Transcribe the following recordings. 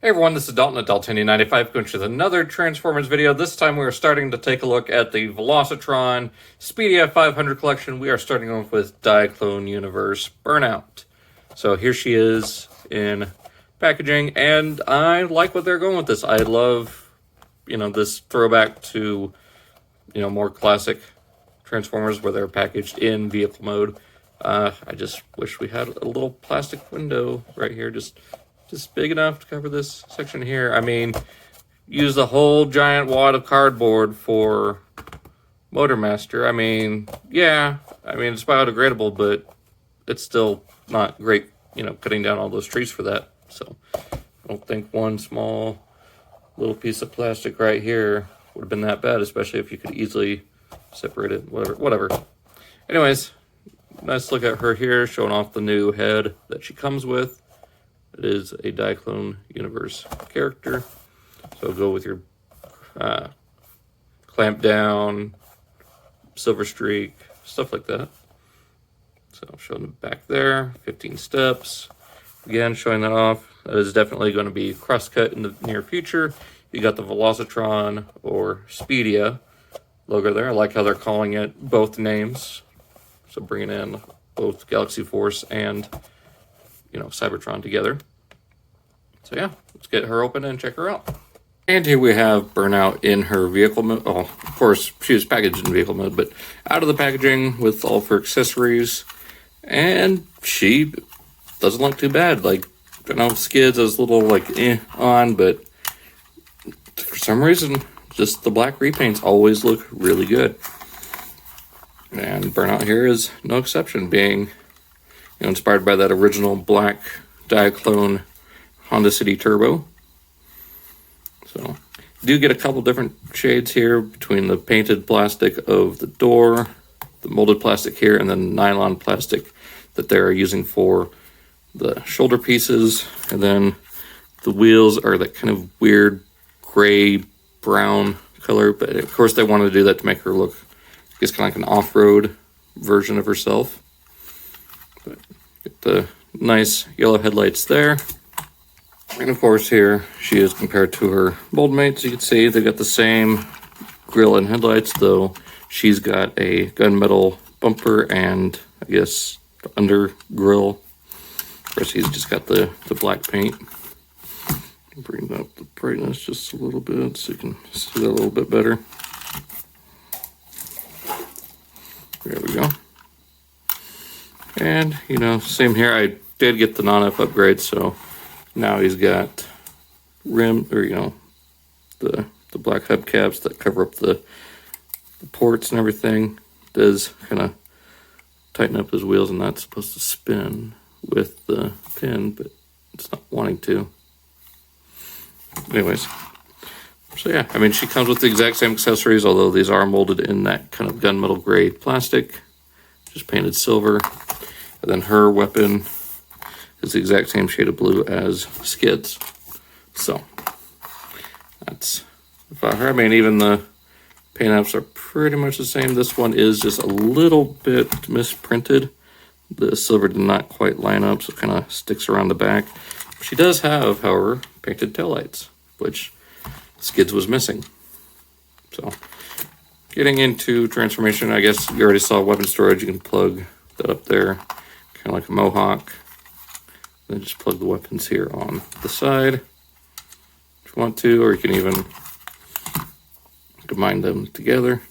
Hey everyone, this is Dalton at Daltonian95 going with another Transformers video. This time we are starting to take a look at the Velocitron Speedia 500 collection. We are starting off with Diaclone Universe Burnout. So here she is in packaging, and I like what they're going with this. I love, this throwback to, more classic Transformers where they're packaged in vehicle mode. I just wish we had a little plastic window right here, just big enough to cover this section here. I mean, use the whole giant wad of cardboard for Motormaster. I mean, yeah, it's biodegradable, but it's still not great, cutting down all those trees for that. So I don't think one small little piece of plastic right here would have been that bad, especially if you could easily separate it, whatever. Anyways, nice look at her here, showing off the new head that she comes with. It is a Diaclone Universe character. So go with your clamp down, silver streak, stuff like that. So showing the back there, 15 steps. Again, showing that off. That is definitely going to be Crosscut in the near future. You got the Velocitron or Speedia logo there. I like how they're calling it both names. So bringing in both Galaxy Force and Cybertron together. So yeah, let's get her open and check her out. And here we have Burnout in her vehicle mode. Oh, of course, she was packaged in vehicle mode, but out of the packaging with all of her accessories. And she doesn't look too bad. Like, skids I was a little on, but for some reason, just the black repaints always look really good. And Burnout here is no exception, being inspired by that original black Diaclone Honda City Turbo. So you do get a couple different shades here between the painted plastic of the door, the molded plastic here, and then nylon plastic that they're using for the shoulder pieces. And then the wheels are that kind of weird gray brown color, but of course they wanted to do that to make her look, I guess, kind of like an off-road version of herself. But get the nice yellow headlights there. And of course here she is compared to her mold mates. You can see they got the same grille and headlights, though she's got a gunmetal bumper and I guess the under grille. Of course he's just got the black paint. Bring up the brightness just a little bit so you can see that a little bit better. There we go. And, same here. I did get the non-F upgrade, so now he's got rim, or, the black hubcaps that cover up the ports and everything. It does kind of tighten up his wheels, and that's supposed to spin with the pin, but it's not wanting to. Anyways, so yeah, she comes with the exact same accessories, although these are molded in that kind of gunmetal gray plastic, just painted silver. And then her weapon is the exact same shade of blue as Skid's. So that's about her. Even the paint apps are pretty much the same. This one is just a little bit misprinted. The silver did not quite line up, so it kind of sticks around the back. She does have, however, painted taillights, which Skid's was missing. So getting into transformation, I guess you already saw weapon storage. You can plug that up there, kind of like a mohawk. Then just plug the weapons here on the side if you want to, or you can even combine them together.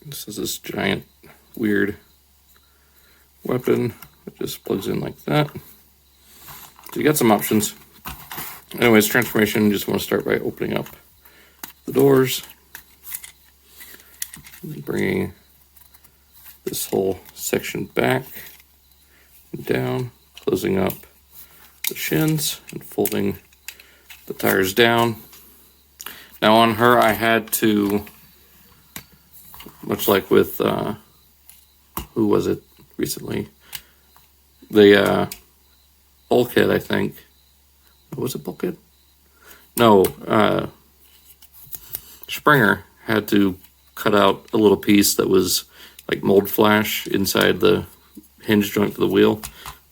This is this giant weird weapon. It just plugs in like that. So you got some options. Anyways, transformation, you just want to start by opening up the doors. And bringing this whole section back and down, closing up the shins and folding the tires down. Now on her, I had to, much like with, who was it recently? The Bulkhead, I think. Was it Bulkhead? No, Springer had to cut out a little piece that was like mold flash inside the hinge joint for the wheel.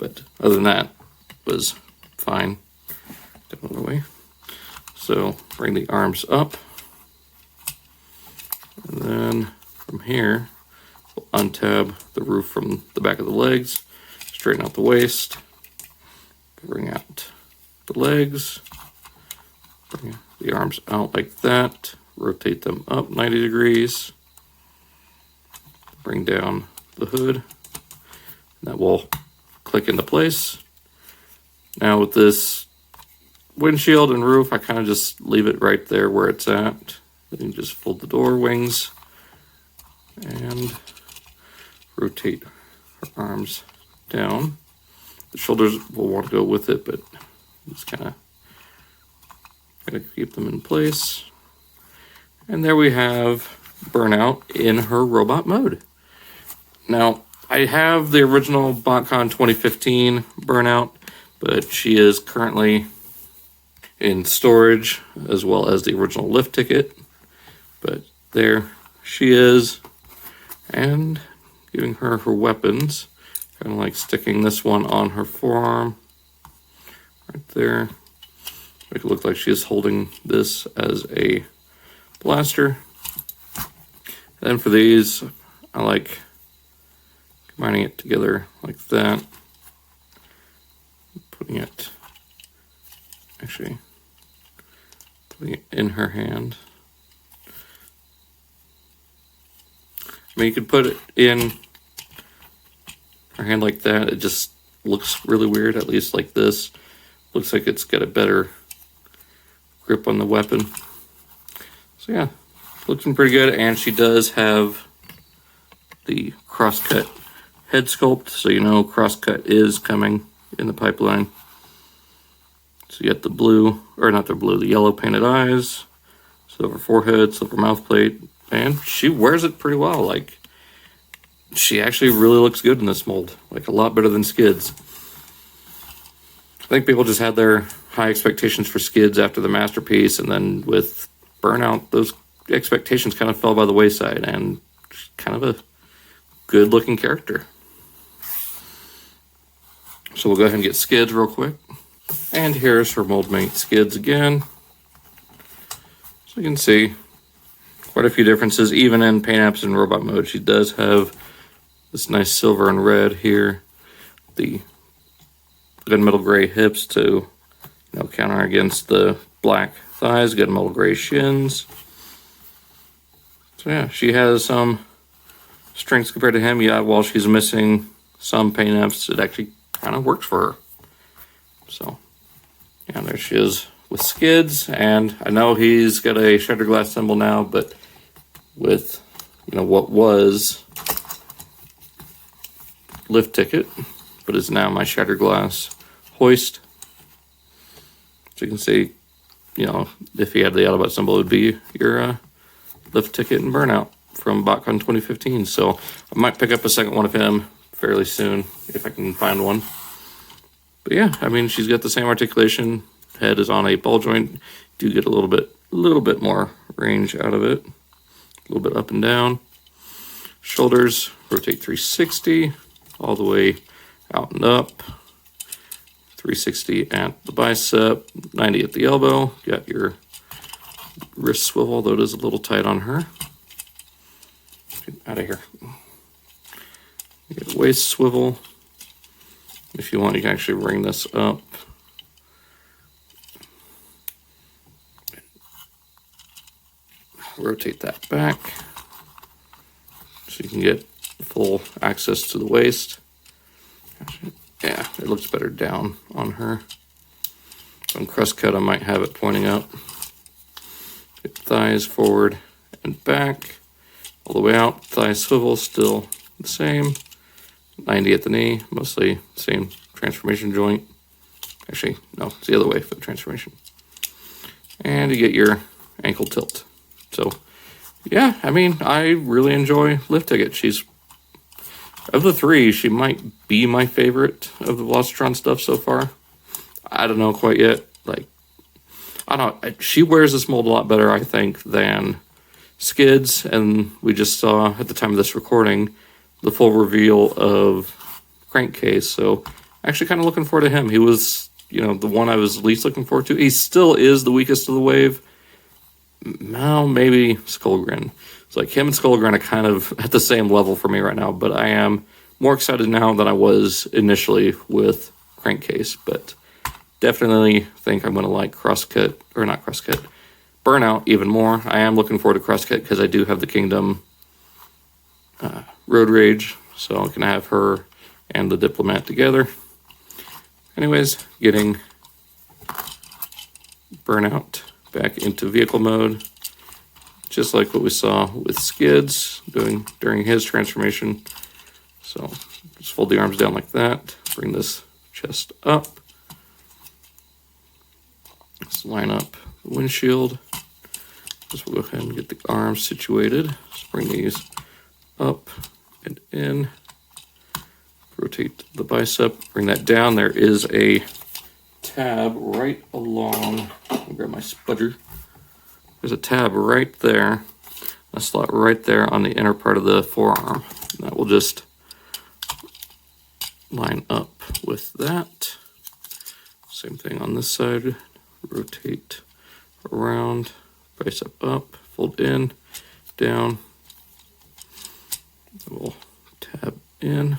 But other than that, was fine. Get another way. So bring the arms up. And then from here, we'll untab the roof from the back of the legs, straighten out the waist, bring out the legs, bring the arms out like that, rotate them up 90 degrees, bring down the hood, and that will click into place. Now with this windshield and roof, I kind of just leave it right there where it's at. Then you just fold the door wings and rotate her arms down. The shoulders will want to go with it, but just kind of gotta keep them in place. And there we have Burnout in her robot mode. Now, I have the original BotCon 2015 Burnout, but she is currently in storage, as well as the original lift ticket. But there she is, and giving her her weapons, kind of like sticking this one on her forearm, right there. Make it look like she is holding this as a blaster. And then for these, I like combining it together like that. Putting it in her hand. I mean, you could put it in her hand like that. It just looks really weird, at least like this. Looks like it's got a better grip on the weapon. So yeah, looking pretty good. And she does have the Crosscut head sculpt, so you know Crosscut is coming in the pipeline. So you get the blue, or not the blue, the yellow painted eyes, silver forehead, silver mouth plate, and she wears it pretty well. Like, she actually really looks good in this mold, like a lot better than Skids. I think people just had their high expectations for Skids after the Masterpiece, and then with Burnout, those expectations kind of fell by the wayside, and she's kind of a good looking character. So we'll go ahead and get Skids real quick. And here's her mold mate Skids again. So you can see quite a few differences, even in paint apps and robot mode. She does have this nice silver and red here. The gunmetal gray hips to counter against the black thighs. Gunmetal gray shins. So yeah, she has some strengths compared to him. Yeah, while she's missing some paint apps, it actually kind of works for her. So yeah, there she is with Skids, and I know he's got a shutter glass symbol now, but with what was lift ticket, but is now my shatter glass hoist. So you can see, if he had the Autobot symbol, it would be your lift ticket and Burnout from BotCon 2015. So I might pick up a second one of him fairly soon if I can find one. But yeah, I mean, she's got the same articulation. Head is on a ball joint. Do get a little bit more range out of it. A little bit up and down. Shoulders, rotate 360 all the way out and up. 360 at the bicep, 90 at the elbow. Got your wrist swivel, though it is a little tight on her. Get out of here. You get a waist swivel. If you want, you can actually ring this up. Rotate that back so you can get full access to the waist. Yeah, it looks better down on her. On Crosscut, I might have it pointing up. Get thighs forward and back, all the way out. Thigh swivel still the same. 90 at the knee, mostly same transformation joint. Actually, no, it's the other way for the transformation. And you get your ankle tilt. So, yeah, I mean, I really enjoy Lift Ticket. She's, of the three, she might be my favorite of the Velocitron stuff so far. I don't know quite yet. Like, I don't, she wears this mold a lot better, I think, than Skids. And we just saw, at the time of this recording, the full reveal of Crankcase. So, actually kind of looking forward to him. He was, you know, the one I was least looking forward to. He still is the weakest of the wave. Well, maybe Skullgrin. It's like him and Skullgrin are kind of at the same level for me right now, but I am more excited now than I was initially with Crankcase, but definitely think I'm going to like Crosscut, or not Crosscut, Burnout even more. I am looking forward to Crosscut because I do have the Kingdom Road Rage, so I can have her and the Diplomat together. Anyways, getting Burnout back into vehicle mode, just like what we saw with Skids doing during his transformation. So just fold the arms down like that, bring this chest up, let's line up the windshield. Just we'll go ahead and get the arms situated. Just bring these up and in, rotate the bicep, bring that down. There is a tab right along, I'll grab my spudger. There's a tab right there, a slot right there on the inner part of the forearm. That will just line up with that. Same thing on this side, rotate around, bicep up, fold in, down. We'll tab in,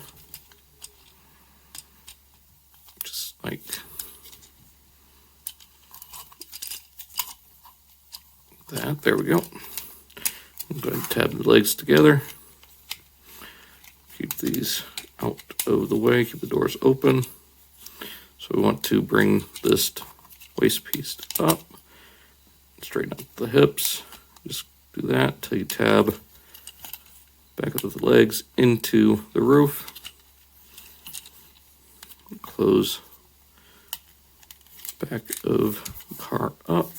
just like that. There we go. We'll go ahead and tab the legs together. Keep these out of the way, keep the doors open. So we want to bring this waist piece up, straighten up the hips. Just do that till you tab back up with the legs into the roof. Close back of the car up.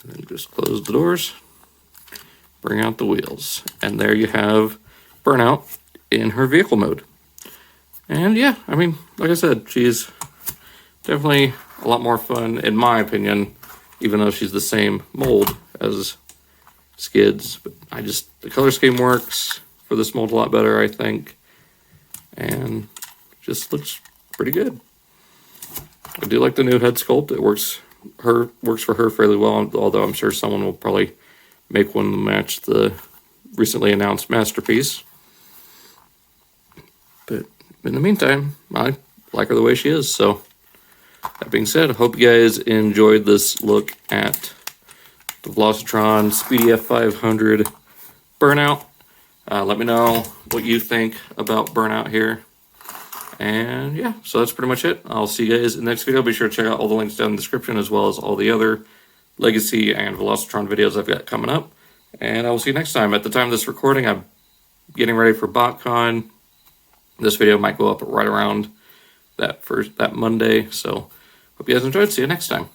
And then just close the doors. Bring out the wheels. And there you have Burnout in her vehicle mode. And yeah, I mean, like I said, she's definitely a lot more fun, in my opinion, even though she's the same mold as Skids. But the color scheme works for this mold a lot better, I think. And just looks pretty good. I do like the new head sculpt. It works for her fairly well, although I'm sure someone will probably make one to match the recently announced Masterpiece. But in the meantime, I like her the way she is. So that being said, I hope you guys enjoyed this look at the Velocitron Speedia 500 Burnout. Let me know what you think about Burnout here. And yeah, so that's pretty much it. I'll see you guys in the next video. Be sure to check out all the links down in the description, as well as all the other Legacy and Velocitron videos I've got coming up. And I will see you next time. At the time of this recording, I'm getting ready for BotCon. This video might go up right around that Monday. So hope you guys enjoyed. See you next time.